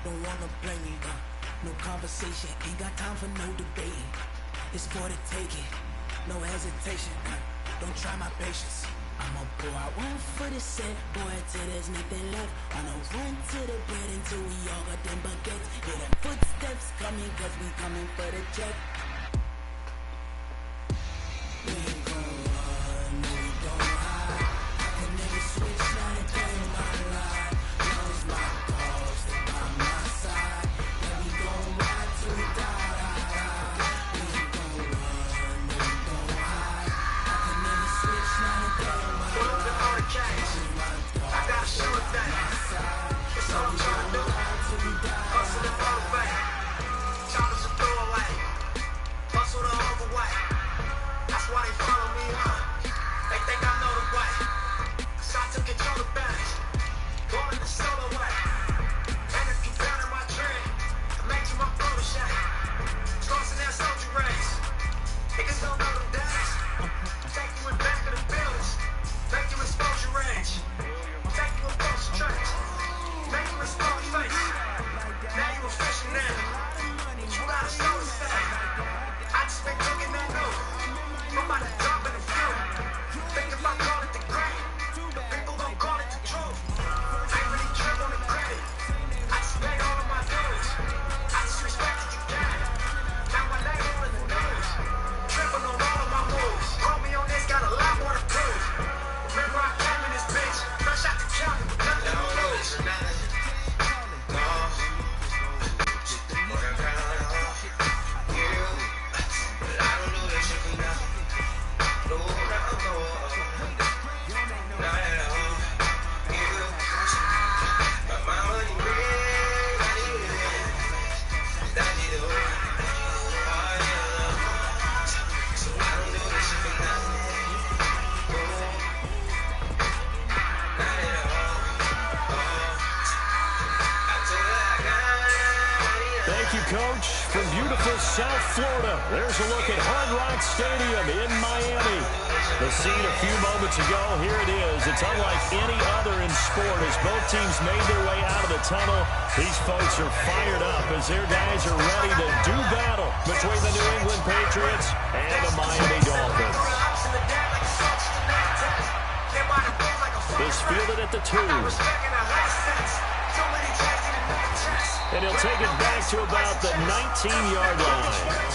don't wanna blame me. No conversation, ain't got time for no debating. It's for the taking, no hesitation. Don't try my patience. I'ma pour out one for the set, boy, till there's nothing left. I'ma run to the bread until we all got them baguettes. Hear them footsteps coming, cause we coming for the check. We ain't gon' run, no we don't hide. I can never switch, not a day in my life. Long as my dogs stay by my side, yeah, we gon' ride till we die. We ain't gon' run, no we don't hide. I can never switch, not a day in my life. I got a sure thing. It's all I'm trying to do. Hustle and motivate. Choppers a throwaway. Hustle the overweight. That's why they follow me up. They think I know the way. Cause I took control of balance. Going the solo way. And if you down in my dream, I made you my protege. Crossing that soldier race. Niggas don't know them days. Take you in back of the buildings. Make you expose your range. Take you across the tracks. Make you expose your face. Now you official now. You gotta show the same. I just been cooking that note. I'm about to drop in the field. Think if I call it the great, people gon' call it the truth. I ain't really trip on the credit. I just paid all of my dues. I just respected the game. Now I lay all in the news. Tripping on all of my moves. Call me on this, got a lot more to prove. Remember I came in this bitch, fresh out the county with nothing to lose. Coach, from beautiful South Florida. There's a look at Hard Rock Stadium in Miami. The scene a few moments ago, here it is. It's unlike any other in sport as both teams made their way out of the tunnel. These folks are fired up as their guys are ready to do battle between the New England Patriots and the Miami Dolphins. Is fielded at the 2. And he'll take it back to about the 19-yard line.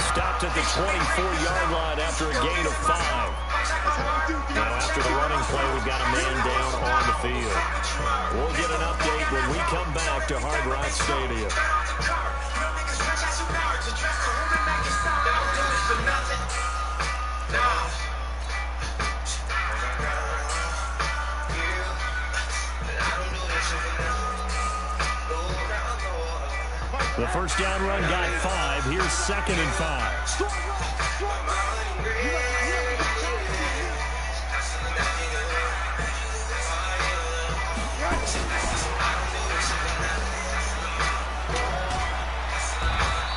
Stopped at the 24-yard line after a gain of 5. Now after the running play, we've got a man down on the field. We'll get an update when we come back to Hard Rock Stadium. The first down run got 5. Here's 2nd and 5.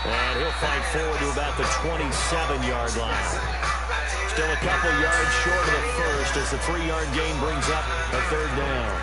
And he'll fight forward to about the 27-yard line. Still a couple yards short of the first as the 3-yard gain brings up a 3rd down.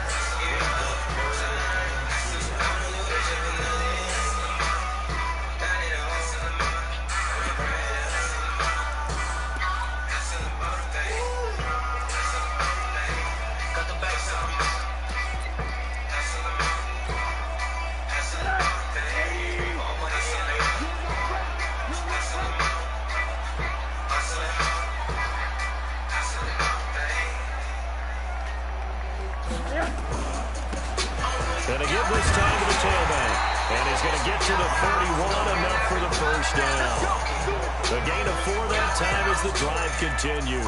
before that time as the drive continues.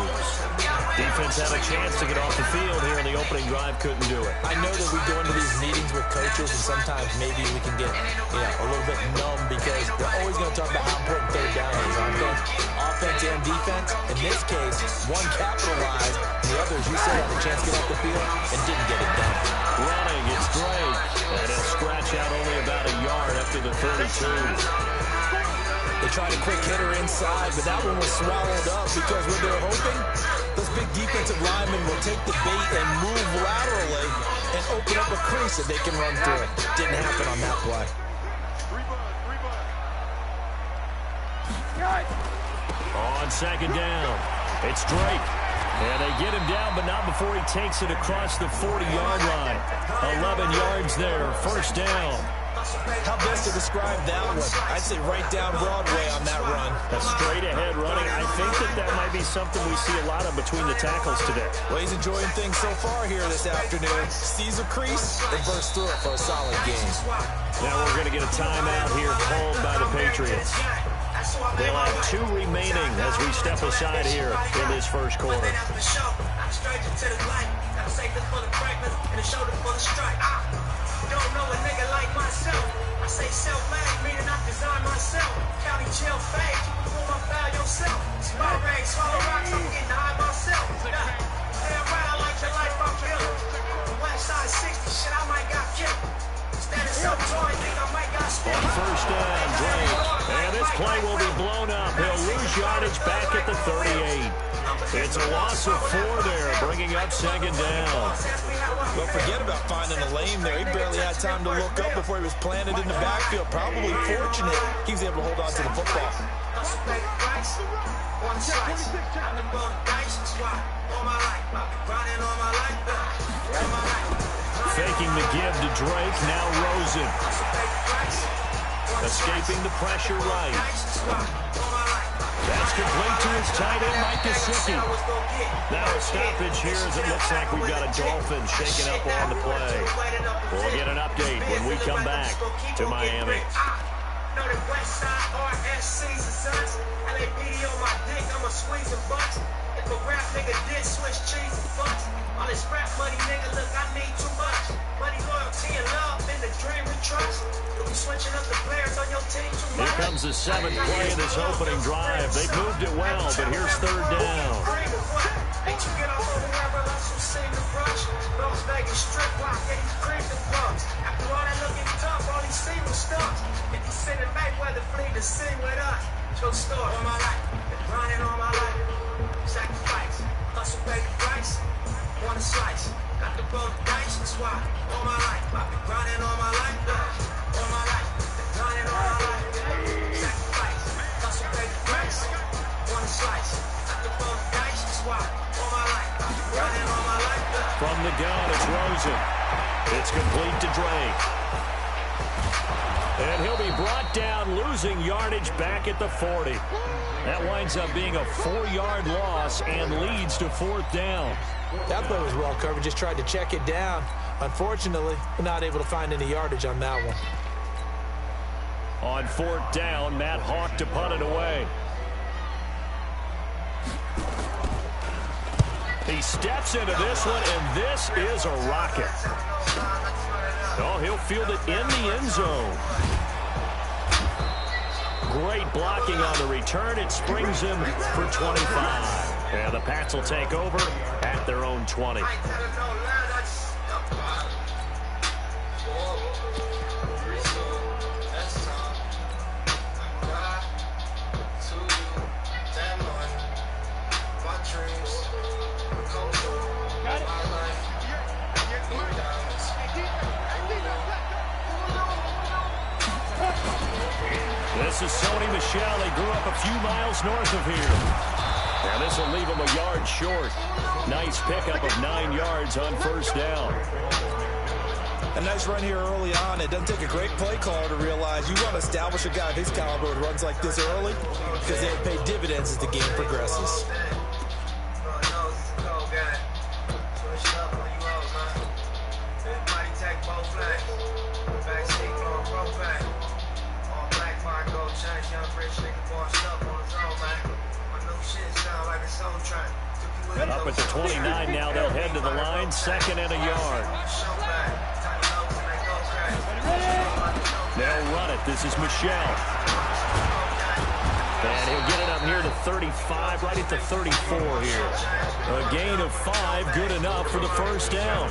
Defense had a chance to get off the field here in the opening drive, couldn't do it. I know that we go into these meetings with coaches, and sometimes maybe we can get a little bit numb because they're always going to talk about how important third down is on offense and defense. In this case, one capitalized, and the others, you said, had a chance to get off the field and didn't get it done. Running, it's Drake, and he'll scratch out only about a yard up to the 32. They tried a quick hitter inside, but that one was swallowed up because what they're hoping, those big defensive linemen will take the bait and move laterally and open up a crease that they can run through. Didn't happen on that play. On second down, it's Drake. And they get him down, but not before he takes it across the 40-yard line. 11 yards there, first down. How best to describe that one? I'd say right down Broadway on that run. A straight-ahead running. I think that might be something we see a lot of between the tackles today. Well, he's enjoying things so far here this afternoon. Sees a crease and bursts through it for a solid game. Now we're going to get a timeout here called by the Patriots. They'll have 2 remaining as we step aside here in this first quarter. Don't know a nigga like myself. I say self-made, meaning I design myself. County jail fade, you can my foul yourself. Small rain, swallow rocks, I'm getting high myself. Damn right, I like your life, I'm built. The west side 60, shit, I might got killed. Standing so tall, I think I might got spilled. On first down, Drake. And this play will be blown up. He'll lose yardage back at the 38. It's a loss of 4 there, bringing up second down. Well, forget about finding a lane there. He barely had time to look up before he was planted in the backfield. Probably fortunate he was able to hold on to the football. Faking the give to Drake, now Rosen. Escaping the pressure right. That's complete to his tight end, Mike Gesicki. Now a stoppage here as it looks like we've got a Dolphin shaking up on the play. We'll get an update when we come back to Miami. Know the west side RSC's and sons. LAPD on my dick, I'ma squeeze and butts. If a rap nigga did switch cheese and fucks. All this rap money, nigga, look, I need too much. Money, loyalty, and love in the dream we trust. You'll be switching up the players on your team too much. Here comes the 7th play of this opening drive. They moved it well, but here's third down. Ain't you get off on whoever else who seen the brush? Las Vegas strip block, and he's creamed the bugs. After all that looking tough, all he seen was stuff. 50 Cent and Mayweather flee to sing with us. True story. All my life, been grinding all my life. Sacrifice, hustle, baby, price. Want a slice, got to roll the dice, that's why. All my life, I've been grinding all my life. All my life, been grinding all my life. Sacrifice, hustle, baby, price. Want a slice, got to roll the dice, that's why. All my life, I've been grinding all my life. From the gun, it's Rosen. It's complete to Drake. And he'll be brought down, losing yardage back at the 40. That winds up being a 4-yard loss and leads to 4th down. That play was well covered, just tried to check it down. Unfortunately, we're not able to find any yardage on that one. On 4th down, Matt Hawk to punt it away. He steps into this one, and this is a rocket. Oh, he'll field it in the end zone. Great blocking on the return. It springs him for 25. And the Pats will take over at their own 20. This is Sony Michel. They grew up a few miles north of here. And this will leave him a yard short. Nice pickup of 9 yards on first down. A nice run here early on. It doesn't take a great play caller to realize you want to establish a guy of his caliber with runs like this early because they'll pay dividends as the game progresses. Young rich nigga bossed up on his own, man. up at the 29 now. They'll head to the line, 2nd and a yard. They'll run it. This is Michelle. And he'll get it up near the 35, right at the 34 here. A gain of 5, good enough for the first down.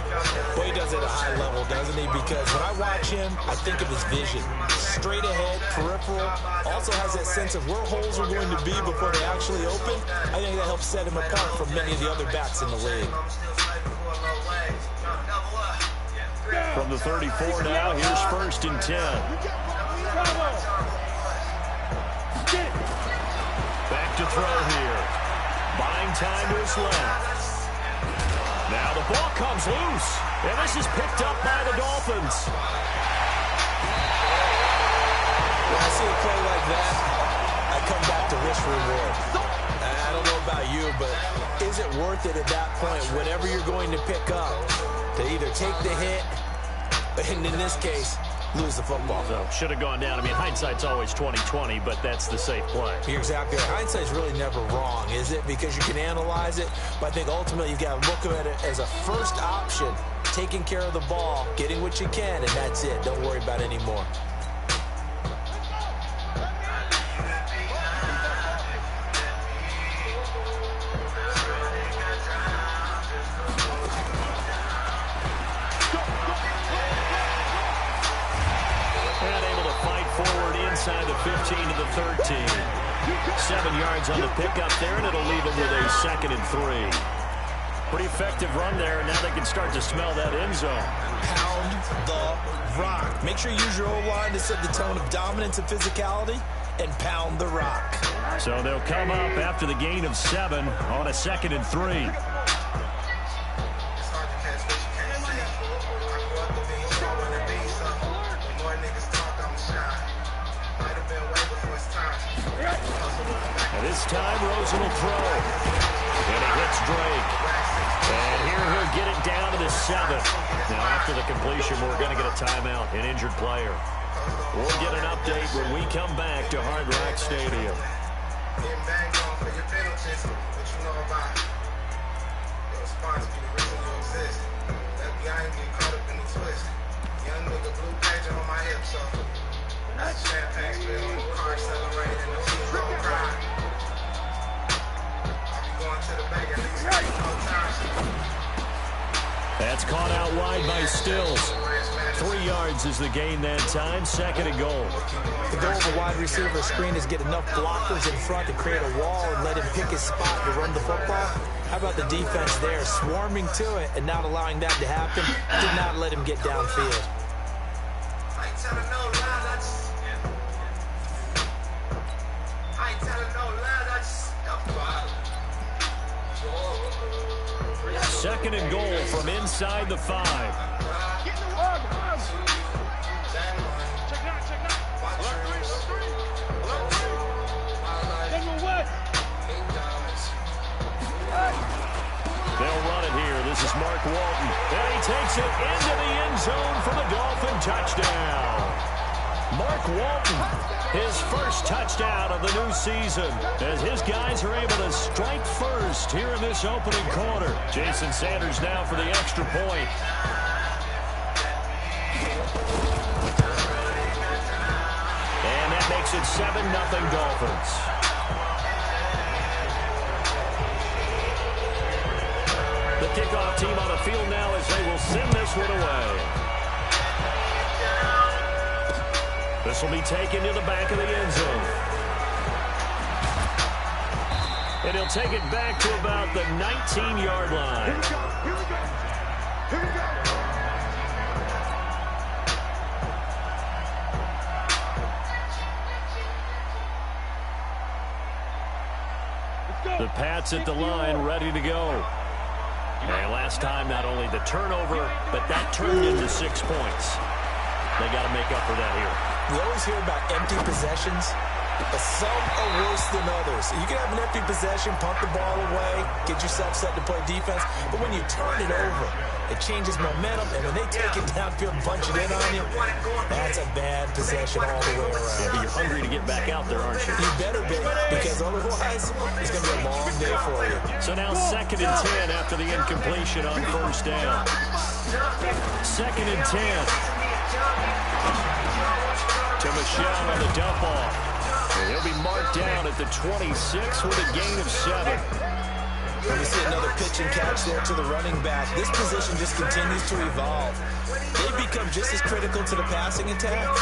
Well, he does it at a high level, doesn't he? Because when I watch him, I think of his vision. Straight ahead, peripheral. Also has that sense of where holes are going to be before they actually open. I think that helps set him apart from many of the other backs in the league. From the 34 now, here's 1st and 10. Back to throw here. Buying time to his left. Now the ball comes loose. And this is picked up by the Dolphins. When I see a play like that, I come back to risk reward. I don't know about you, but is it worth it at that point, whatever you're going to pick up, to either take the hit, and in this case, lose the football? So should have gone down. I mean, hindsight's always 20/20, but that's the safe play. You're exactly right. Hindsight's really never wrong, is it? Because you can analyze it, but I think ultimately you've got to look at it as a first option, taking care of the ball, getting what you can, and that's it. Don't worry about any more. Inside the 15 to the 13. 7 yards on the pickup there, and it'll leave them with a 2nd and 3. Pretty effective run there, and now they can start to smell that end zone. Pound the rock. Make sure you use your O-line to set the tone of dominance and physicality, and pound the rock. So they'll come up after the gain of 7 on a 2nd and 3. This time, Rosen will throw. And he hits Drake. And here he'll get it down to the 7th. Now, after the completion, we're going to get a timeout, an injured player. We'll get an update when we come back to Hard Rock Stadium. That's caught out wide by Stills. 3 yards is the gain that time, 2nd and goal. The goal of a wide receiver screen is get enough blockers in front to create a wall and let him pick his spot to run the football. How about the defense there, swarming to it and not allowing that to happen? Did not let him get downfield. Second and goal from inside the 5. They'll run it here. This is Mark Walton. And he takes it into the end zone for the Dolphin touchdown. Mark Walton, his first touchdown of the new season, as his guys are able to strike first here in this opening quarter. Jason Sanders now for the extra point. And that makes it 7-0 Dolphins. The kickoff team on the field now as they will send this one away. This will be taken to the back of the end zone. And he'll take it back to about the 19-yard line. Here we go. Here we go. The Pats at the line, ready to go. And last time, not only the turnover, but that turned into 6 points. They got to make up for that here. We always hear about empty possessions, but some are worse than others. You can have an empty possession, punt the ball away, get yourself set to play defense, but when you turn it over, it changes momentum, and when they take it downfield and punch it in on you, that's a bad possession all the way around. Yeah, but you're hungry to get back out there, aren't you? You better be, because otherwise, it's going to be a long day for you. So now 2nd and 10 after the incompletion on first down. 2nd and 10. To Michelle on the dump off. And he'll be marked down at the 26 with a gain of 7. And we see another pitch and catch there to the running back. This position just continues to evolve. They've become just as critical to the passing attack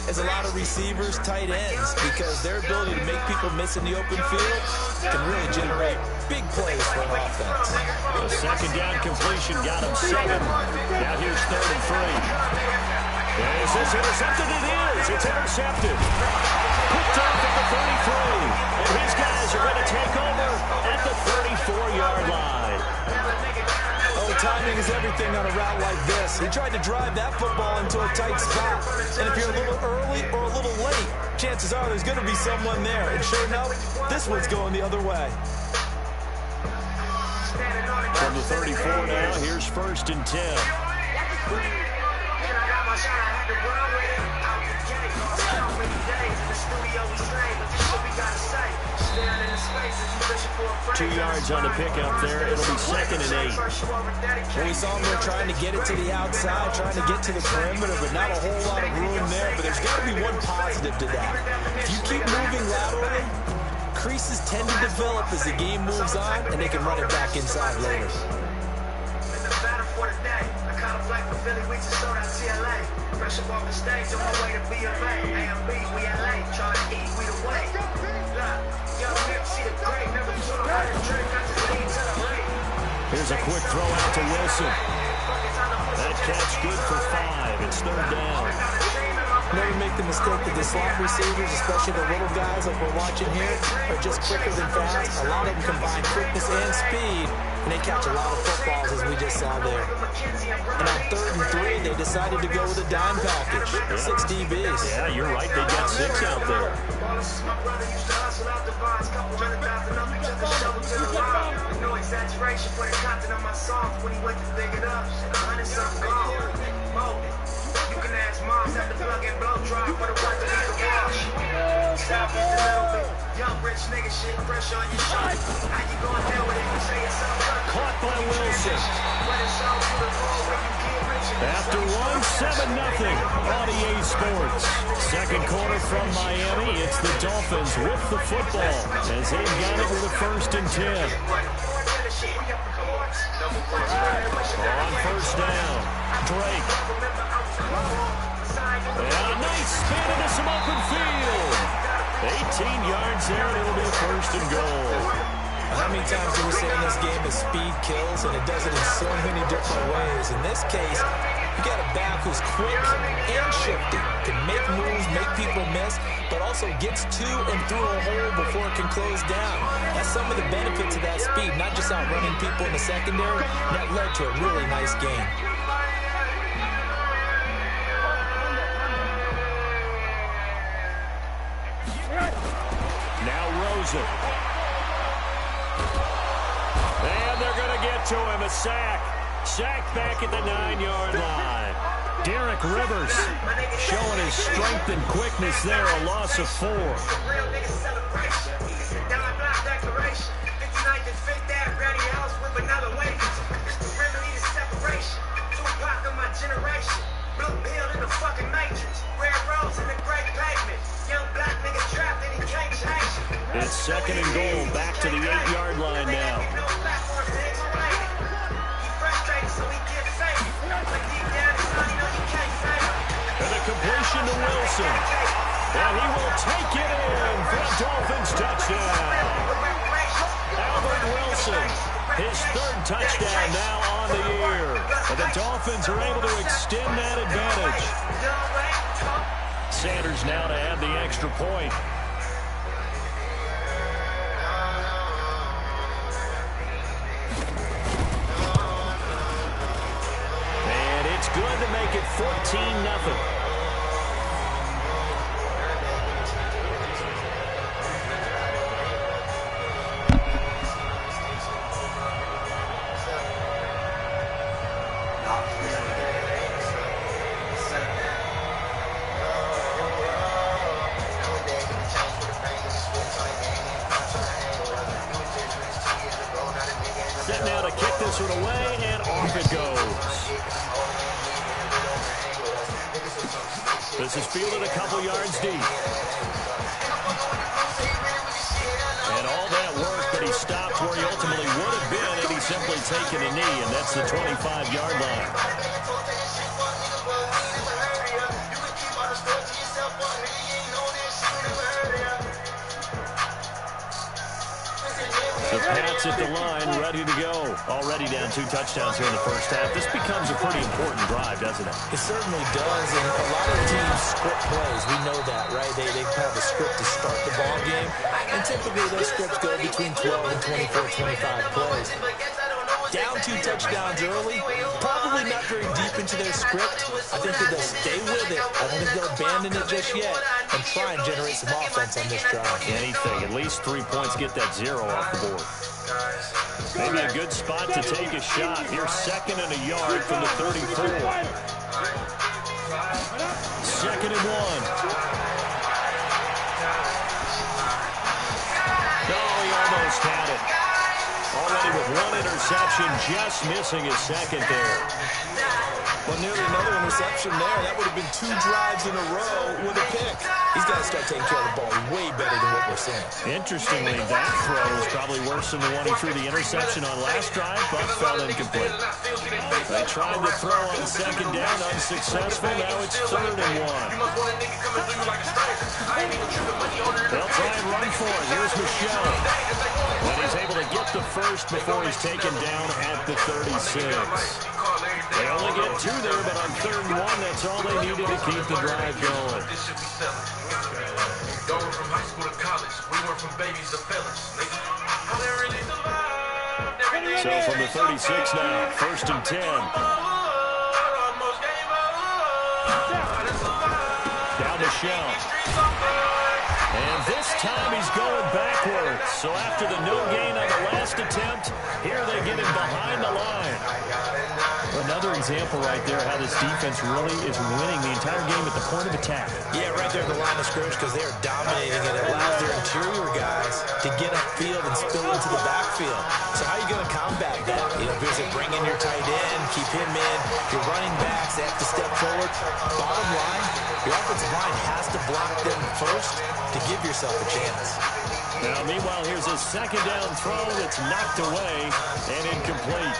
as a lot of receivers, tight ends, because their ability to make people miss in the open field can really generate big plays for an offense. The 2nd down completion got him 7. Now here's 3rd and 3. Is this intercepted? It is. It's intercepted. Picked up at the 33. And his guys are going to take over at the 34-yard line. Oh, timing is everything on a route like this. He tried to drive that football into a tight spot. And if you're a little early or a little late, chances are there's going to be someone there. And sure enough, this one's going the other way. From the 34 now, here's 1st and 10. Two yards on the pickup there. It'll be 2nd and 8. Well, we saw him there trying to get it to the outside, trying to get to the perimeter, but not a whole lot of room there. But there's got to be one positive to that. If you keep moving laterally, creases tend to develop as the game moves on, and they can run it back inside later. Pressure off the stage on my way to BFA. AMB, we LA, trying to eat, we the way. Look, young Nip, see the great, never took how to drink, I just lead to the lead. Here's a quick throw out to Wilson. That catch good for 5. It's 3rd down. Never make the mistake that the slot receivers, especially the little guys like we're watching here, are just quicker than fast. A lot of them combine quickness and speed, and they catch a lot of footballs, as we just saw there. And on 3rd and 3, they decided to go with a dime package. 6 DBs. Yeah, you're right. They got 6 out there. No exaggeration for the content of my songs when he went to dig it up. 100-something gold. You can ask moms at the plug and blow dry for the work that you can wash. Stop just a little bit. Young rich nigga shit, pressure on your shoulder. How you gonna deal with it? You say it's all good. Caught by Wilson. After 1, 7-0 on EA Sports. 2nd quarter from Miami. It's the Dolphins with the football as they've got it with a 1st and 10. On 1st down, Drake. And a nice spin into some open field. 18 yards there, and it'll be a 1st and goal. How many times do we say in this game that speed kills, and it does it in so many different ways? In this case, you got a back who's quick and shifty, can make moves, make people miss, but also gets to and through a hole before it can close down. That's some of the benefits of that speed, not just outrunning people in the secondary. That led to a really nice game. Now Rosen. And they're going to get to him. A sack. Sack back at the 9-yard line. Derek Rivers showing his strength and quickness there. A loss of 4. It's 2nd and goal. Back to the 8-yard line now. And a completion to Wilson. And he will take it in for a Dolphins touchdown. Albert Wilson, his 3rd touchdown now on the year. And the Dolphins are able to extend that advantage. Sanders now to add the extra point. And it's good to make it 14-0. set now to kick this one away, and off it goes. This is fielded a couple yards deep. And all that work, but he stopped where he ultimately would have been had he simply taken a knee, and that's the 25-yard line. The Pats at the line, ready to go. Already down 2 touchdowns here in the first half. This becomes a pretty important drive, doesn't it? It certainly does, and a lot of teams script plays. We know that, right? They have a script to start the ball game, and typically those scripts go between 12 and 24, 25 plays. Down 2 touchdowns early, probably not very deep into their script. I think that they'll stay with it. I don't think they'll abandon it just yet and try and generate some offense on this drive. Anything, at least 3 points, get that 0 off the board. Maybe a good spot to take a shot. Here's 2nd and a yard from the 34. 2nd and 1. Oh, he almost had it. Already with 1 interception, just missing his 2nd there. Well, nearly another interception there. That would have been 2 drives in a row with a pick. He's got to start taking care of the ball way better than what we're seeing. Interestingly, that throw was probably worse than the one he threw the interception on last drive, but fell incomplete. They tried to throw on 2nd down, unsuccessful. Now it's 3rd and 1. They'll try and run for it. Here's Michelle. But he's able to get the first before he's taken down at the 36. They only get 2 there, but on 3rd and 1, that's all they needed to keep the drive going. Going from high school to college, we went from babies to fellas. How they really survive. So from the 36 now, 1st and 10. Down to Shell. And this time he's going backwards. So after the no gain on the last attempt, here they get him behind the line. Another example right there how this defense really is winning the entire game at the point of attack. Yeah, right there at the line of scrimmage because they are dominating and it allows their interior guys to get upfield and spill into the backfield. So how are you going to combat that? You know, here's it, bring in your tight end, keep him in. Your running backs, they have to step forward. Bottom line, your offensive line has to block them first to give yourself a chance. Now, meanwhile, here's a 2nd down throw that's knocked away and incomplete.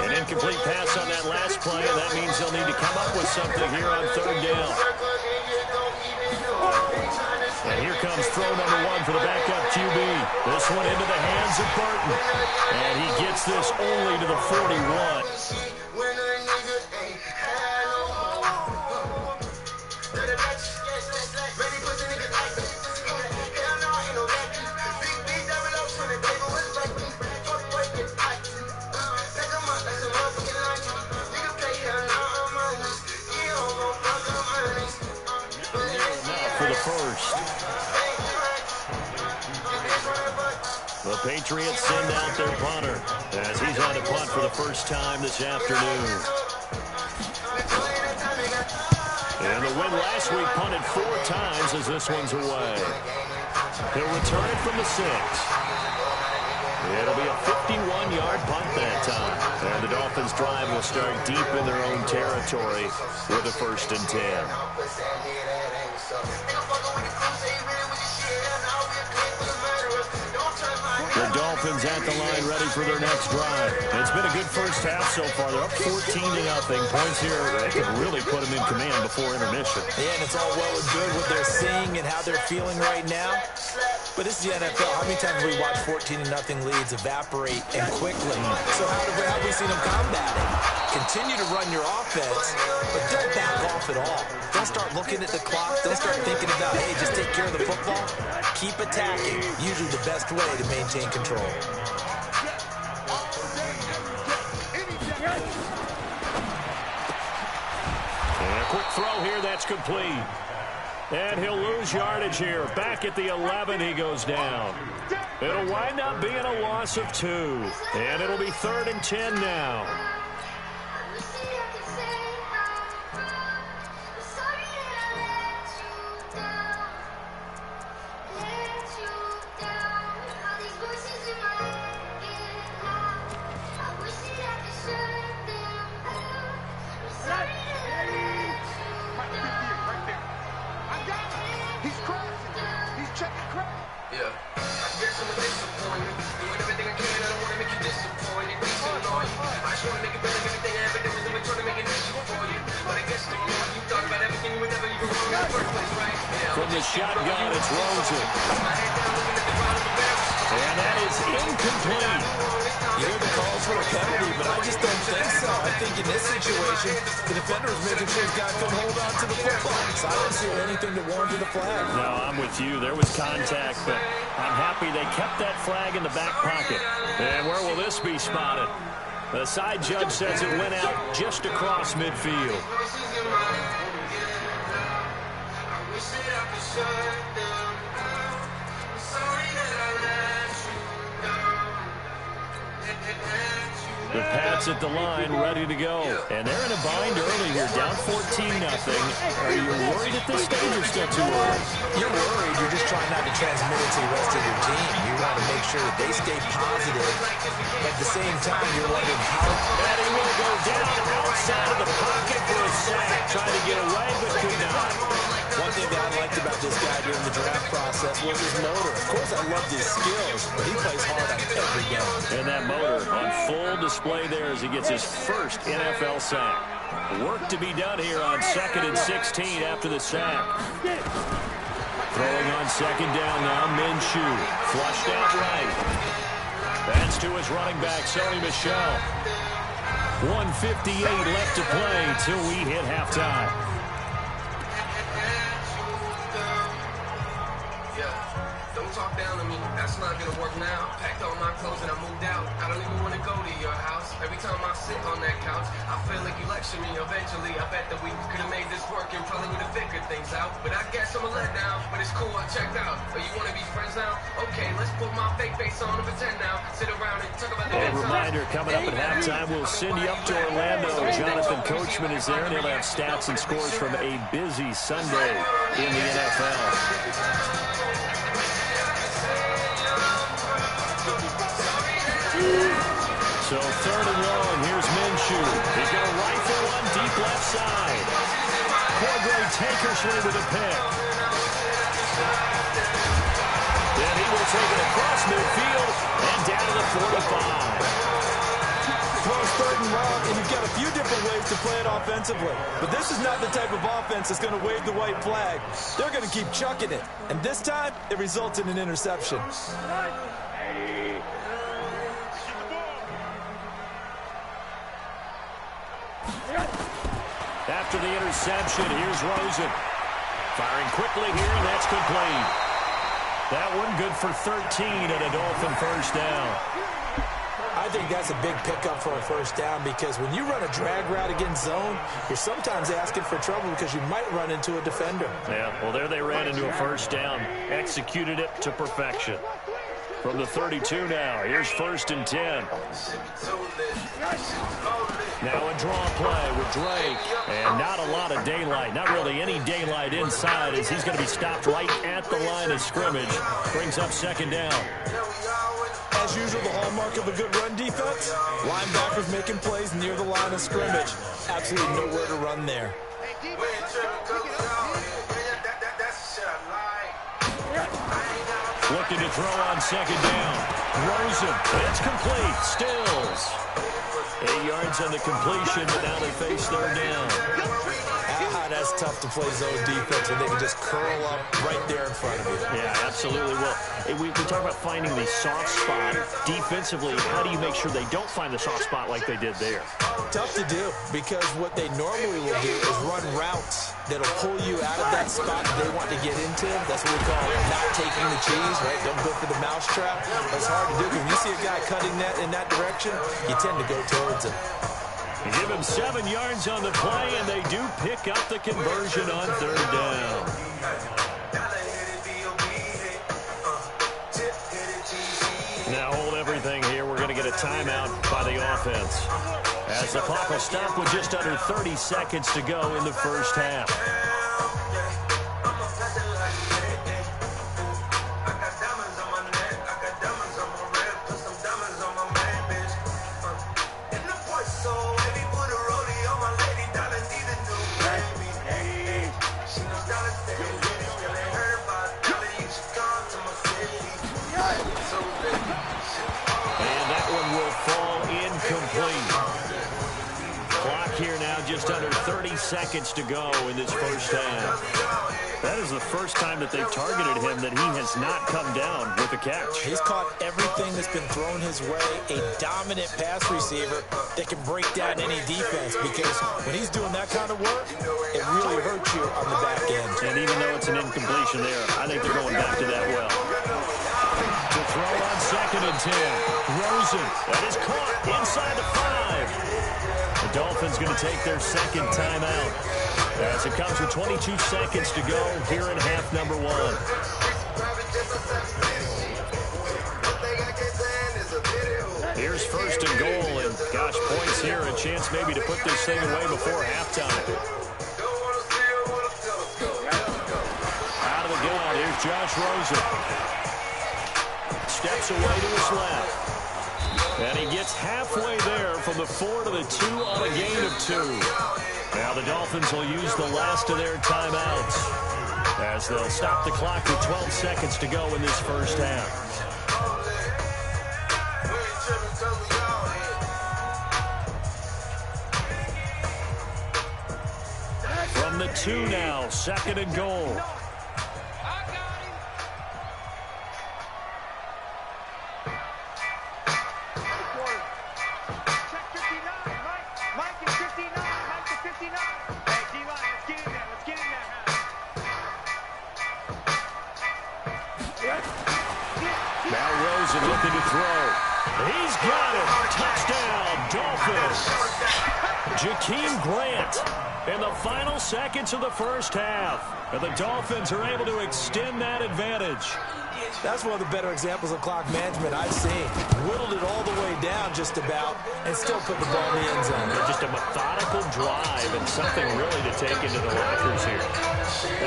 An incomplete pass on that last play, and that means they'll need to come up with something here on 3rd down. And here comes throw number 1 for the backup QB. This one into the hands of Burton. And he gets this only to the 41. The Patriots send out their punter as he's on to punt for the first time this afternoon. And the win last week punted 4 times as this one's away. He'll return it from the 6. It'll be a 51-yard punt that time. And the Dolphins' drive will start deep in their own territory with a 1st and 10. The Dolphins at the line ready for their next drive. It's been a good first half so far. They're up 14-0. Points here, they could really put them in command before intermission. Yeah, and it's all well and good what they're seeing and how they're feeling right now. But this is the NFL. How many times have we watched 14-0 leads evaporate and quickly? So how have we seen them combat it? Continue to run your offense, but don't back off at all. Don't start looking at the clock. Don't start thinking about, hey, just take care of the football. Keep attacking. Usually the best way to maintain control. And a quick throw here, that's complete. And he'll lose yardage here. Back at the 11, he goes down. It'll wind up being a loss of 2. And it'll be 3rd and 10 now. from the shotgun. It's Rosen. And that is incomplete. You hear the calls for a penalty, but I just don't think so. I think in this situation, the defender is making sure he's got good hold on to the football. So I don't see anything to warrant the flag. No, I'm with you. There was contact, but I'm happy they kept that flag in the back pocket. And where will this be spotted? The side judge says it went out just across midfield. The Pats at the line, ready to go. And they're in a bind early here, down 14-0. Are you worried at this stage or still too early? You're worried. You're just trying not to transmit it to the rest of your team. You want to make sure that they stay positive. At the same time, you're wondering how... And he will go down outside of the pocket for a sack. Trying to get away, but could not. One thing that I liked about this guy during the draft process was his motor. Of course, I loved his skills, but he plays hard on every game. And that motor on full display there as he gets his first NFL sack. Work to be done here on 2nd and 16 after the sack. Throwing on 2nd down now, Minshew. Flushed out right. That's to his running back, Sony Michel. 1:58 left to play till we hit halftime. Talk down to me, that's not gonna work now. Packed all my clothes and I moved out. I don't even want to go to your house. Every time I sit on that couch, I feel like you lecture me. Eventually, I bet that we could have made this work and probably would have figured things out. But I guess I'm a letdown. But it's cool, I checked out. Oh, you want to be friends now? Okay, let's put my fake face on and pretend now. Sit around and talk about the A reminder, coming up at halftime, we'll send you up to Orlando. Jonathan Coachman is there, and he'll have stats and scores from a busy Sunday in the NFL. So 3rd and long, here's Minshew. He's going to rifle one deep left side. Cordray Tankersley with a pick. Then he will take it across midfield and down to the 45. Well, it's 3rd and long, and you've got a few different ways to play it offensively. But this is not the type of offense that's going to wave the white flag. They're going to keep chucking it. And this time, it results in an interception. After the interception, here's Rosen. Firing quickly here, and that's complete. That one good for 13 and a Dolphin first down. I think that's a big pickup for a first down because when you run a drag route against zone, you're sometimes asking for trouble because you might run into a defender. Yeah, well, there they ran into a first down. Executed it to perfection. From the 32 now, here's 1st and 10. Now a draw play with Drake. And not a lot of daylight. Not really any daylight inside as he's going to be stopped right at the line of scrimmage. Brings up 2nd down. As usual, the hallmark of a good run defense, linebackers making plays near the line of scrimmage. Absolutely nowhere to run there. Looking to throw on 2nd down. Rosen. It's complete. Stills. 8 yards on the completion, but now they face 3rd down. That's tough to play zone defense when they can just curl up right there in front of you. Yeah, absolutely. Well, we talk about finding the soft spot. Defensively, how do you make sure they don't find the soft spot like they did there? Tough to do because what they normally will do is run routes that'll pull you out of that spot they want to get into. That's what we call not taking the cheese, right? Don't go for the mousetrap. That's hard to do because when you see a guy cutting that in that direction, you tend to go towards him. You give him 7 yards on the play, and they do pick up the conversion on 3rd down. Now hold everything here. We're going to get a timeout by the offense. As the clock will stop with just under 30 seconds to go in the first half. here now, just under 30 seconds to go in this first half. That is the first time that they've targeted him that he has not come down with a catch. He's caught everything that's been thrown his way. A dominant pass receiver that can break down any defense, because when he's doing that kind of work, it really hurts you on the back end. And even though it's an incompletion there, I think they're going back to that well. To throw on 2nd and 10. Rosen. That is caught inside the 5. The Dolphins going to take their second timeout as it comes with 22 seconds to go here in half number 1. Here's 1st and goal, and gosh, points here, a chance maybe to put this thing away before halftime. Out of the gun, here's Josh Rosen. Steps away to his left. And he gets halfway there from the 4 to the 2 on a gain of 2. Now the Dolphins will use the last of their timeouts as they'll stop the clock with 12 seconds to go in this first half. From the 2 now, 2nd and goal. Looking to throw. He's got it. Touchdown, Dolphins. Jakeem Grant in the final seconds of the first half. And the Dolphins are able to extend that advantage. That's one of the better examples of clock management I've seen. Whittled it all the way down just about and still put the ball in the end zone. Just a methodical drive and something really to take into the lockers here.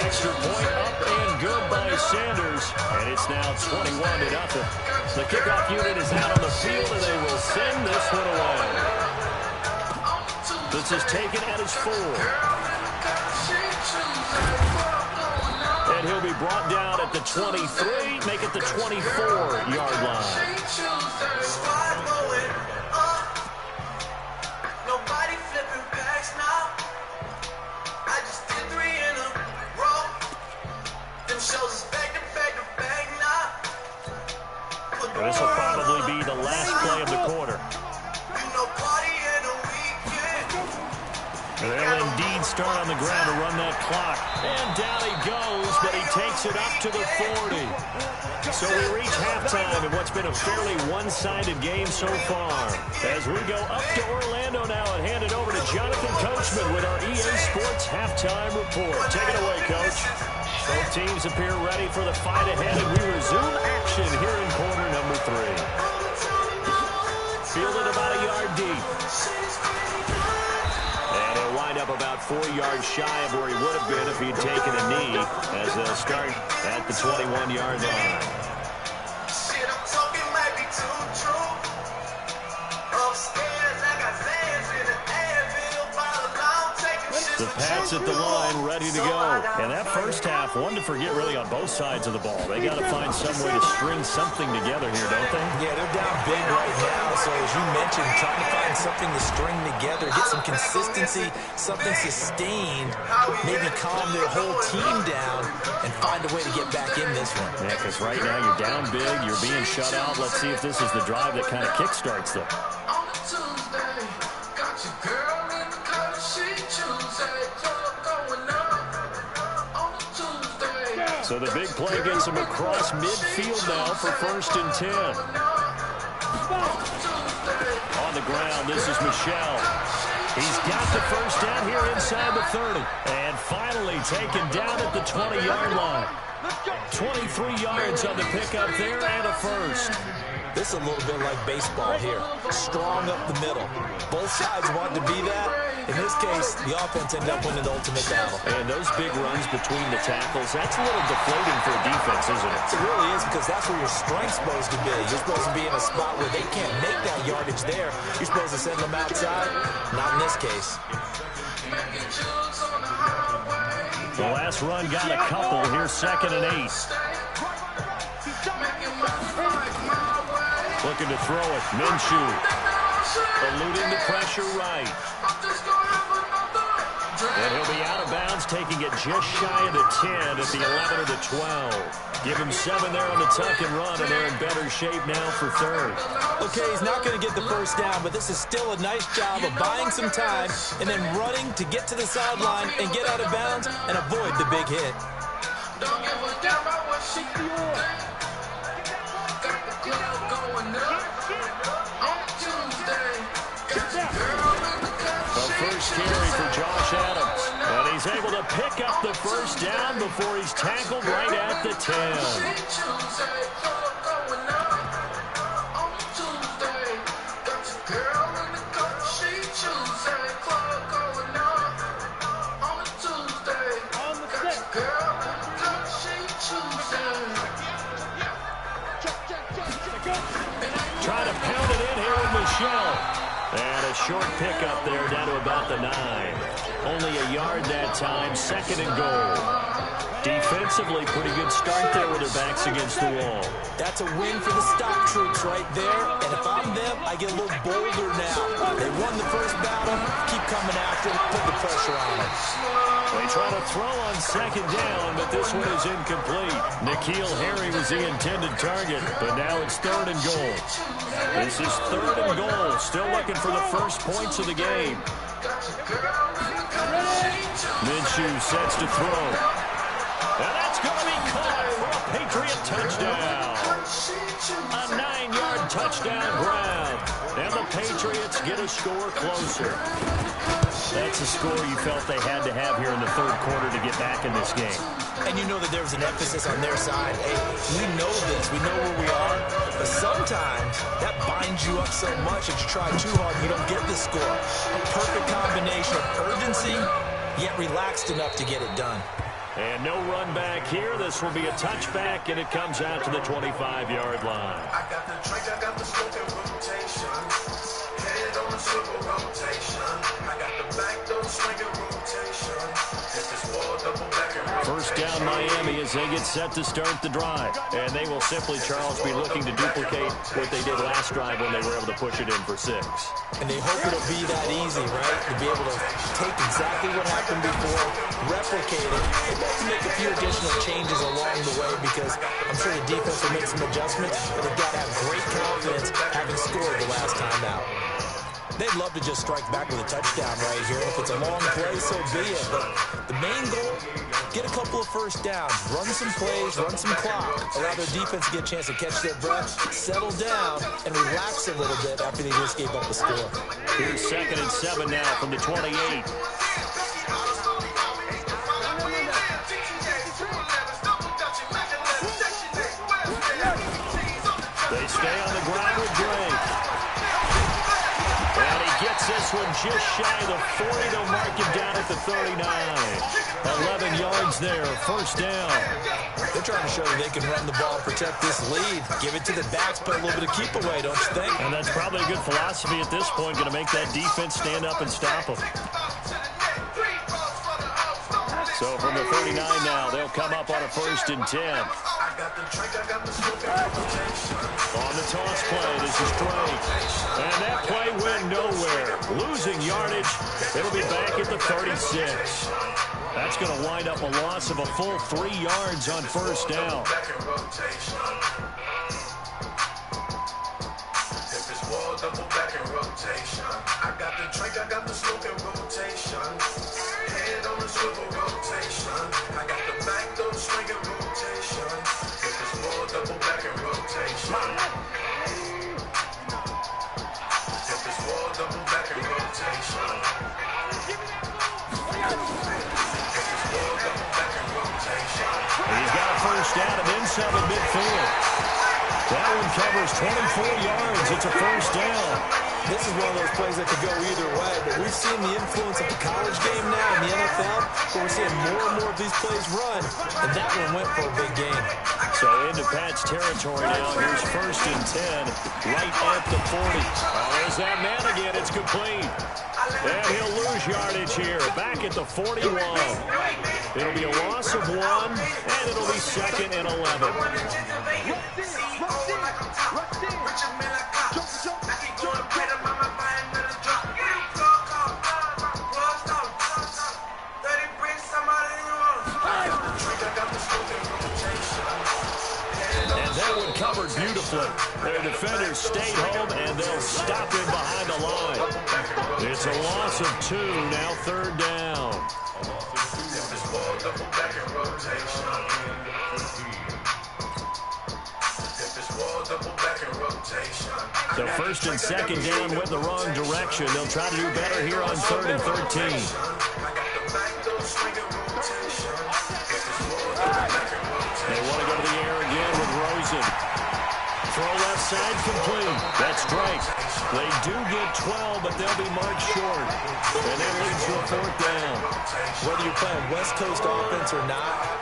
Extra point up and good by Sanders. And it's now 21-0. The kickoff unit is out on the field, and they will send this one away. This is taken at his 4. And he'll be brought down at the 23, make it the 24-yard line. Nobody flipping backs now. I just did 3 in a row. Them shows is back to back to back now. This will probably be the last play of the quarter. You know, party in the weekend. They'll indeed start on the ground to run that clock. And down he goes, but he takes it up to the 40. So we reach halftime in what's been a fairly one-sided game so far. As we go up to Orlando now and hand it over to Jonathan Coachman with our EA Sports Halftime Report. Take it away, Coach. Both teams appear ready for the fight ahead, and we resume action here in quarter number 3. Fielded about a yard deep. And he'll wind up about 4 yards shy of where he would have been if he'd taken a knee, as they'll start at the 21-yard line. Shit, I'm talking might be too true. Upstairs, I got fans in the Advil bottle. I'm taking shit. The Pats at the line, ready to go. And that first half, one to forget really on both sides of the ball. They got to find some way to string something together here, don't they? Yeah, they're down big right now. So as you mentioned, trying to find something to string together, get some consistency, something sustained, maybe calm their whole team down and find a way to get back in this one. Yeah, because right now you're down big, you're being shut out. Let's see if this is the drive that kind of kickstarts them. On a Tuesday, got your girl in the cut, she Tuesday, club going up. On a Tuesday. So the big play gets him across midfield now for 1st and 10. On the ground, this is Michelle. He's got the first down here inside the 30. And finally taken down at the 20-yard line. 23 yards on the pickup there and a first. This is a little bit like baseball here. Strong up the middle. Both sides want to be that. In this case, the offense ended up winning the ultimate battle. And those big runs between the tackles, that's a little deflating for a defense, isn't it? It really is, because that's where your strength's supposed to be. You're supposed to be in a spot where they can't make that yardage there. You're supposed to send them outside. Not in this case. The last run got a couple. Here's 2nd and 8. Looking to throw it. Minshew. Eluding the pressure right. And he'll be out of bounds, taking it just shy of the 10 at the 11 or the 12. Give him 7 there on the tuck and run, and they're in better shape now for third. Okay, he's not going to get the first down, but this is still a nice job of buying some time and then running to get to the sideline and get out of bounds and avoid the big hit. Don't give a damn about what she doing. Got the club going up on Tuesday. Got your girl in the cut. The first carry for Josh Adams. And he's able to pick up the first down before he's tackled right at the 10. Tuesday, club going up on Tuesday. Got your girl in the cut. She Tuesday, club going up on Tuesday. Got your girl in the cut. She Tuesday. Trying to pound it in here with Michelle. And a short pickup there down to about the 9. Only a yard that time, 2nd and goal. Defensively, pretty good start there with their backs against the wall. That's a win for the stock troops right there. And if I'm them, I get a little bolder now. They won the first battle, keep coming after them, put the pressure on them. They try to throw on 2nd down, but this one is incomplete. N'Keal Harry was the intended target, but now it's 3rd and goal. This is 3rd and goal, still looking for the first points of the game. Minshew sets to throw. And that's going to be caught for a Patriot touchdown. A 9-yard touchdown grab. And the Patriots get a score closer. That's a score you felt they had to have here in the 3rd quarter to get back in this game. And you know that there was an emphasis on their side. Hey, we know this. We know where we are. But sometimes that binds you up so much that you try too hard and you don't get the score. A perfect combination of urgency, yet relaxed enough to get it done. And no run back here. This will be a touchback, and it comes out to the 25-yard line. I got the drink, I got the smoke and rotation. Head on the swivel rotation. I got the back door swinging rotation. If it's ball, double back and rotation. First down Miami as they get set to start the drive. And they will simply, Charles, be looking to duplicate what they did last drive when they were able to push it in for 6. And they hope it'll be that easy, right? To be able to take exactly what happened before, replicate it. They have to make a few additional changes along the way because I'm sure the defense will make some adjustments, but they've got to have great confidence having scored the last time out. They'd love to just strike back with a touchdown right here. If it's a long play, so be it. But the main goal, get a couple of first downs, run some plays, run some clock, allow their defense to get a chance to catch their breath, settle down, and relax a little bit after they just gave up a score. Here's 2nd and 7 now from the 28. They stay on the ground with Drake. And he gets this one just shy of the 40. They'll mark him down at the 39. 11 yards there, first down. They're trying to show that they can run the ball, protect this lead, give it to the backs, put a little bit of keep away, don't you think? And that's probably a good philosophy at this point, going to make that defense stand up and stop them. So from the 39 now, they'll come up on a 1st and 10. On the toss play, this is Drake. And that play went nowhere. Losing yardage. It'll be back at the 36. That's going to wind up a loss of a full 3 yards on first down. If it's wall, double back and rotation. I got the drink, I got the smoke and rotation. Head on the swivel rotation. I got the back door swinging rotation. If it's wall, double back and rotation. If it's wall, double back and rotation. He's got a first down and then some at midfield. That one covers 24 yards. It's a first down. This is one of those plays that could go either way, but we've seen the influence of the college game now in the NFL, where we're seeing more and more of these plays run, and that one went for a big gain. So into Pat's territory now. Here's 1st and 10, right at the 40. Oh, there's that man again. It's complete. And he'll lose yardage here, back at the 41. It'll be a loss of 1, and it'll be 2nd and 11. beautifully. Their defenders stayed home, and they'll stop him behind the line. It's a loss of 2, now 3rd down. So 1st and 2nd down went the wrong direction. They'll try to do better here on 3rd and 13. They want to go to the air again with Rosen. Throw left side complete. That's Drake. They do get 12, but they'll be marked short. And that leads to a 4th down. Whether you're playing West Coast offense or not,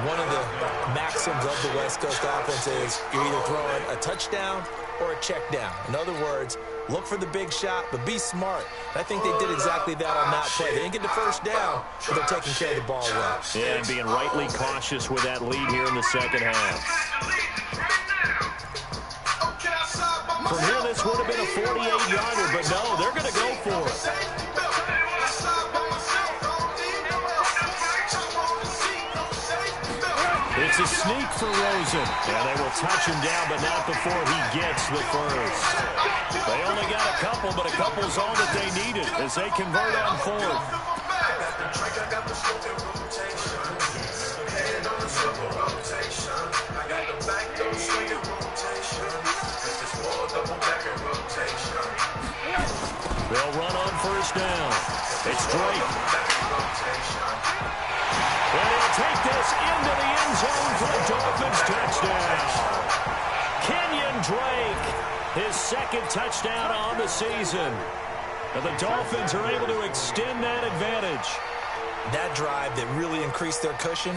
one of the maxims of the West Coast offense is you're either throwing a touchdown or a check down. In other words, look for the big shot, but be smart. I think they did exactly that on that play. They didn't get the 1st down, but they're taking care of the ball well. Yeah, and being rightly cautious with that lead here in the 2nd half. From here, this would have been a 48-yarder, but no, they're going to go for it. It's a sneak for Rosen. Yeah, they will touch him down, but not before he gets the 1st. They only got a couple, but a couple's all that they needed as they convert on 4th. They'll run on 1st down. It's Drake. And he'll take this into the end zone for the Dolphins touchdown. Kenyon Drake, his 2nd touchdown on the season. And the Dolphins are able to extend that advantage. That drive that really increased their cushion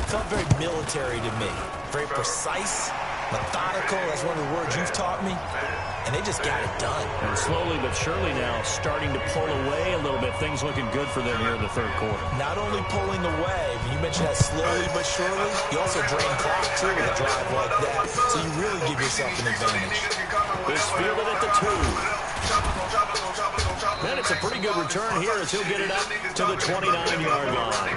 felt very military to me. Very precise, methodical. That's one of the words you've taught me. And they just got it done. And slowly but surely now starting to pull away a little bit. Things looking good for them here in the 3rd quarter. Not only pulling away, but you mentioned that slowly but surely. You also drain clock, too, with a drive like that. So you really give yourself an advantage. It's fielded at the 2. And it's a pretty good return here as he'll get it up to the 29-yard line.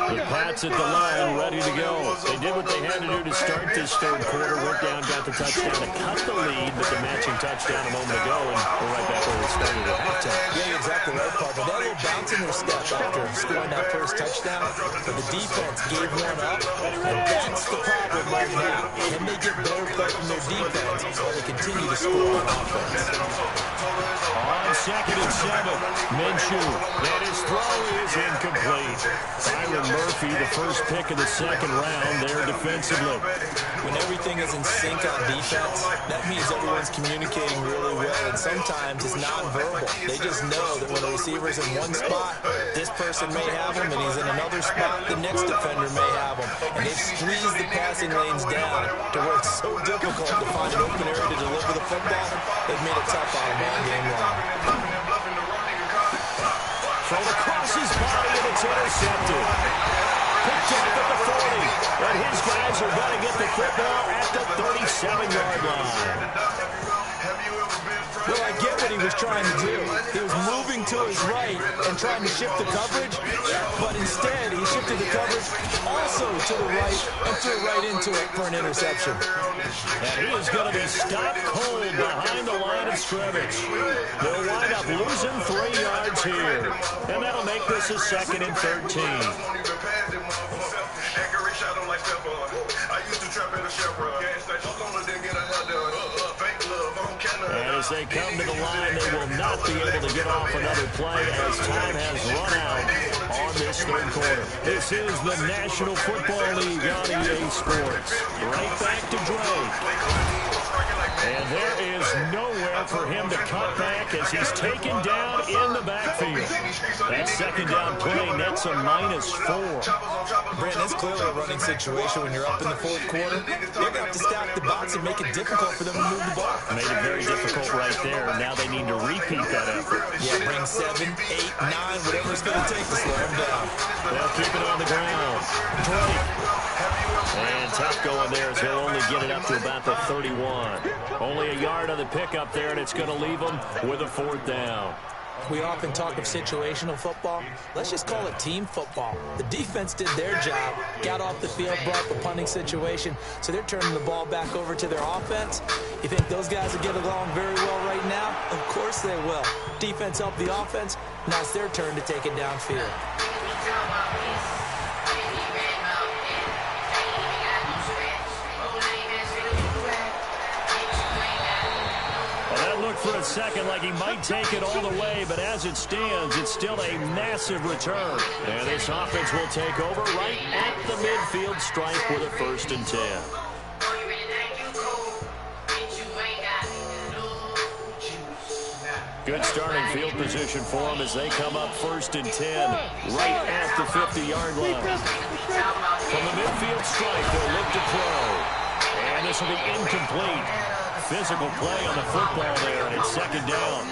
The Pats at the line, ready to go. They did what they had to do to start this 3rd quarter. Went down, got the touchdown to cut the lead, but the matching touchdown a moment ago, and we're right back where we started at halftime. Yeah, exactly right, Parker. That little bounce in their step after scoring that 1st touchdown, but the defense gave one up, and that's the problem right now. Can they get better play from their defense while they continue to score on offense? On 2nd and 7, Minshew, and his throw is incomplete. Byron Murphy, the 1st pick of the 2nd round there defensively. When everything is in sync on defense, that means everyone's communicating really well, and sometimes it's nonverbal. They just know that when the receiver's in one spot, this person may have him, and he's in another spot, the next defender may have him. And they've squeezed the passing lanes down to where it's so difficult to find an open area to deliver the football. They've made it tough on him all game long. Thrown across his body, and it's intercepted. Picked up at the 40, and his guys are going to get the football at the 37-yard line. Well, I get what he was trying to do. He was moving to his right and trying to shift the coverage, but instead he shifted the coverage also to the right and threw right into it for an interception. And he is going to be stopped cold behind the line of scrimmage. They'll wind up losing 3 yards here, and that'll make this a 2nd and 13. And as they come to the line, they will not be able to get off another play as time has run out on this 3rd quarter. This is the National Football League on EA Sports. Right back to Drake. And there is nowhere for him to cut back as he's taken down in the backfield. That 2nd down play nets a -4. Brent, it's clearly a running situation when you're up in the 4th quarter. They're going to have to stack the box and make it difficult for them to move the ball. Made it very difficult right there. Now they need to repeat that effort. Yeah, bring 7, 8, 9, whatever it's going to take to slow them down. They'll keep it on the ground. Drake. And tough going there as he'll only get it up to about the 31. Only a yard on the pickup there, and it's going to leave them with a 4th down. We often talk of situational football. Let's just call it team football. The defense did their job, got off the field, brought up a punting situation, so they're turning the ball back over to their offense. You think those guys will get along very well right now? Of course they will. Defense helped the offense. Now it's their turn to take it downfield. For a second like he might take it all the way, but as it stands, it's still a massive return. And this offense will take over right at the midfield stripe with a 1st and 10. Good starting field position for them as they come up 1st and 10 right at the 50-yard line. From the midfield stripe, they'll look to throw. And this will be incomplete. Physical play on the football there, and it's 2nd down.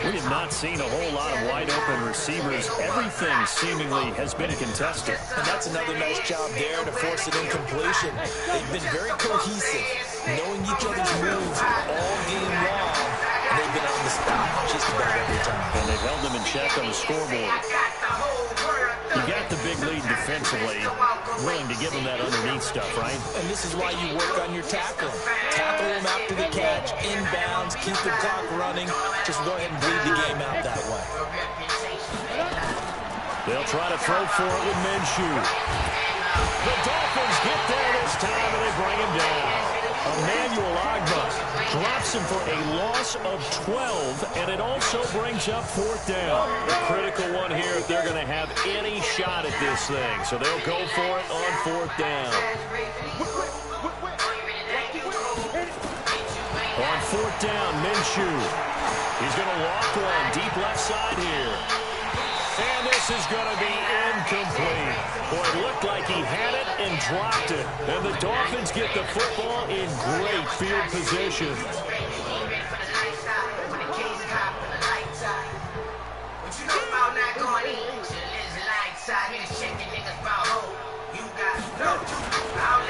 We have not seen a whole lot of wide-open receivers. Everything seemingly has been contested. And that's another nice job there to force an incompletion. They've been very cohesive, knowing each other's moves all game long, and they've been on the spot just about every time. And they've held them in check on the scoreboard. You got the big lead defensively, willing to give them that underneath stuff, right? And this is why you work on your tackling. Tackle them after the catch, inbounds, keep the clock running. Just go ahead and bleed the game out that way. They'll try to throw for it with Minshew. The Dolphins get there this time, and they bring him down. Emmanuel Ogbah drops him for a loss of 12, and it also brings up 4th down. The critical one here if they're going to have any shot at this thing. So they'll go for it on 4th down. On 4th down, Minshew. He's going to walk one deep left side here. And this is going to be incomplete. Boy, it looked like he had it and dropped it. And the Dolphins get the football in great field position.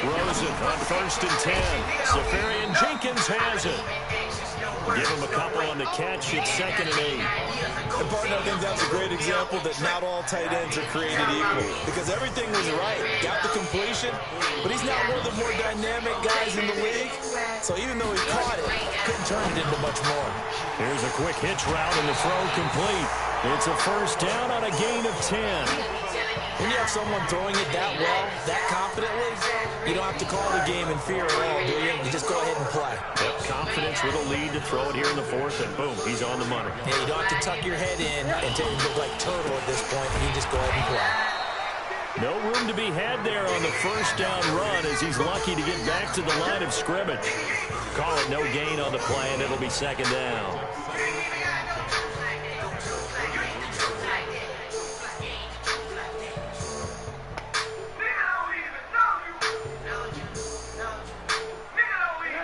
Rosen on 1st and 10. Safarian Jenkins has it. Give him a couple on the catch. It's 2nd and 8. And partner, I think that's a great example that not all tight ends are created equal, because everything was right. Got the completion, but he's not one of the more dynamic guys in the league. So even though he caught it, couldn't turn it into much more. Here's a quick hitch route and the throw complete. It's a 1st down on a gain of 10. When you have someone throwing it that well, that confidently, you don't have to call the game in fear at all, do you? You just go ahead and play. Yep, confidence with a lead to throw it here in the 4th, and boom, he's on the money. Yeah, you don't have to tuck your head in and take it look like turtle at this point. You just go ahead and play. No room to be had there on the 1st down run as he's lucky to get back to the line of scrimmage. Call it no gain on the play, and it'll be 2nd down.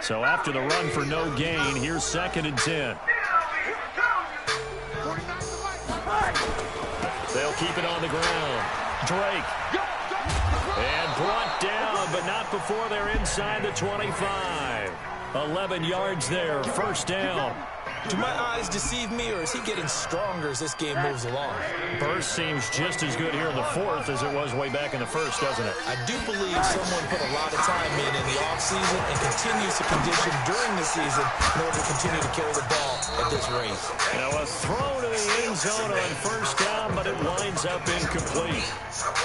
So after the run for no gain, here's 2nd and 10. They'll keep it on the ground. Drake. And brought down, but not before they're inside the 25. 11 yards there, 1st down. Do my eyes deceive me, or is he getting stronger as this game moves along? Burst seems just as good here in the 4th as it was way back in the 1st, doesn't it? I do believe someone put a lot of time in the offseason and continues to condition during the season in order to continue to carry the ball at this rate. Now a throw to the end zone on 1st down, but it winds up incomplete.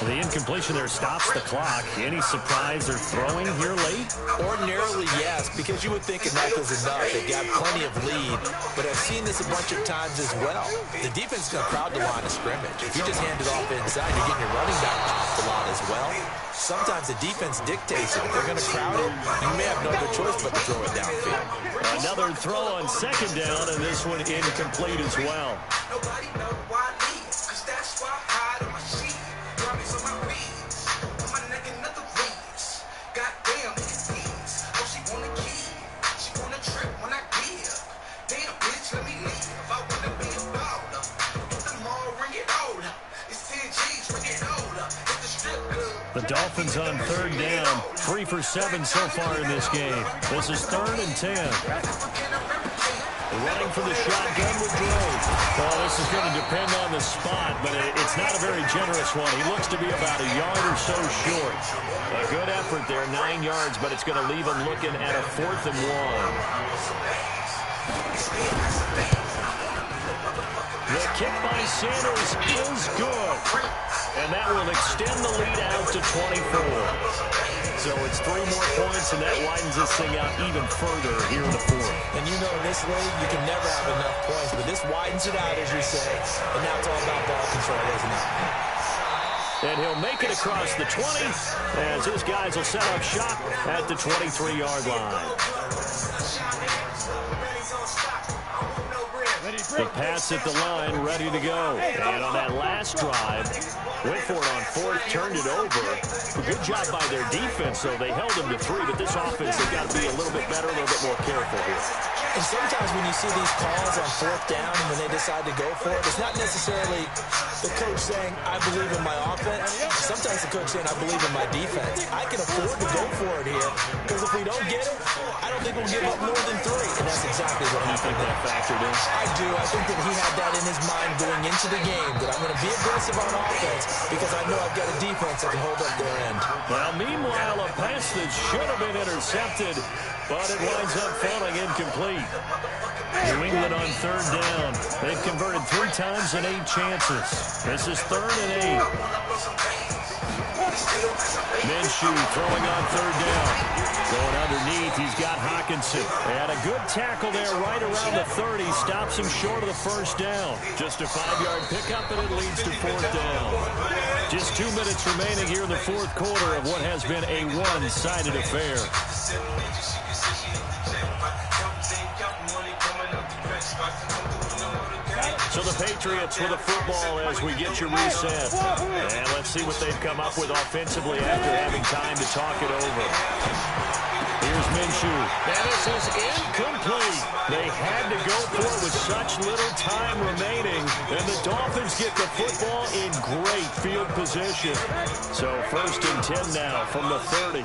The incompletion there stops the clock. Any surprise they're throwing here late? Ordinarily, yes, because you would think enough is enough. They've got plenty of lead. But I've seen this a bunch of times as well. The defense is going to crowd the line of scrimmage. If you just hand it off inside, you're getting your running back a lot as well. Sometimes the defense dictates it. If they're going to crowd it, you may have no other choice but to throw it downfield. Another throw on 2nd down, and this one incomplete as well. Nobody know why I leave, 'cause that's why I hide on my sheet. Promise on my beats, on my neck and nothing reads. Goddamn, it's these. Oh, she wanna key, she wanna trip when I give. Damn, bitch, let me leave. I wanna be a baller. Get the mall, ring it all up. It's 10 G's, ring it all up. Hit the strip club. The Dolphins on 3rd down. 3 for 7 so far in this game. This is 3rd and 10. Running for the shotgun with Drake. Well, this is going to depend on the spot, but it's not a very generous one. He looks to be about a yard or so short. A good effort there, 9 yards, but it's going to leave him looking at a 4th and 1. The kick by Sanders is good, and that will extend the lead out to 24. So it's 3 more points, and that widens this thing out even further here in the 4th. And you know, in this league, you can never have enough points, but this widens it out, as you say, and now it's all about ball control, isn't it? And he'll make it across the 20 as his guys will set up shop at the 23-yard line. The pass at the line, ready to go. And on that last drive, went for it on 4th, turned it over. A good job by their defense, though. They held them to 3, but this offense, they've got to be a little bit better, a little bit more careful here. And sometimes when you see these calls on 4th down and when they decide to go for it, it's not necessarily the coach saying, I believe in my offense. Sometimes the coach saying, I believe in my defense. I can afford to go for it here because if we don't get it, I don't think we'll give up more than 3. And that's exactly what I think that factored in. I do. I think that he had that in his mind going into the game, that I'm going to be aggressive on offense because I know I've got a defense that can hold up their end. Well, meanwhile, a pass that should have been intercepted, but it winds up falling incomplete. New England on 3rd down. They've converted 3 times in 8 chances. This is 3rd and 8. Minshew throwing on 3rd down. Going underneath, he's got Hawkinson. And a good tackle there right around the 30. Stops him short of the 1st down. Just a 5-yard pickup, and it leads to 4th down. Just 2 minutes remaining here in the 4th quarter of what has been a one-sided affair. So the Patriots with the football as we get you reset. And let's see what they've come up with offensively after having time to talk it over. Here's Minshew. And this is incomplete. They had to go for it with such little time remaining. And the Dolphins get the football in great field position. So 1st and 10 now from the 30.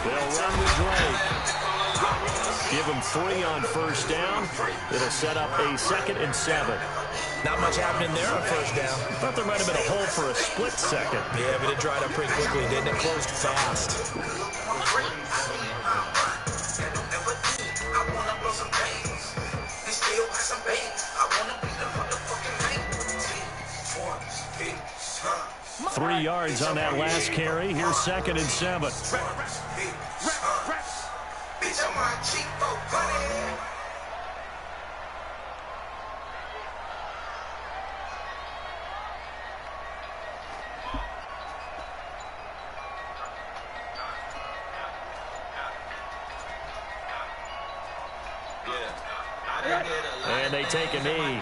They'll run with Drake. Give him 3 on 1st down. It'll set up a 2nd and 7. Not much happening there on 1st down. Thought there might have been a hole for a split second. Yeah, but it dried up pretty quickly, didn't it? Closed fast. Three yards on that last carry. Here's 2nd and 7. And they take a knee.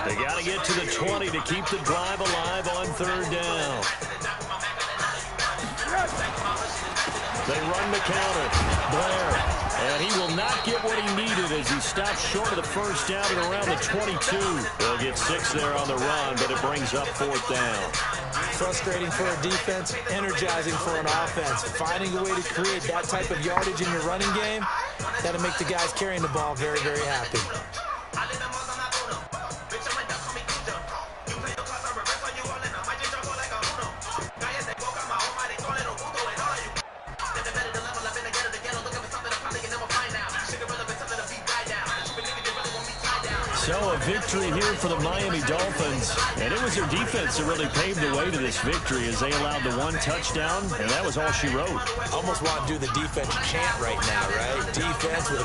They got to get to the 20 to keep the drive alive on 3rd down. They run the counter. Blair. And he will not get what he needed as he stops short of the 1st down at around the 22. They'll get 6 there on the run, but it brings up 4th down. Frustrating for a defense, energizing for an offense. Finding a way to create that type of yardage in your running game, that'll make the guys carrying the ball very, very happy. So a victory here for the Miami Dolphins. And it was their defense that really paved the way to this victory as they allowed the one touchdown, and that was all she wrote. Almost want to do the defense chant right now, right? Defense with a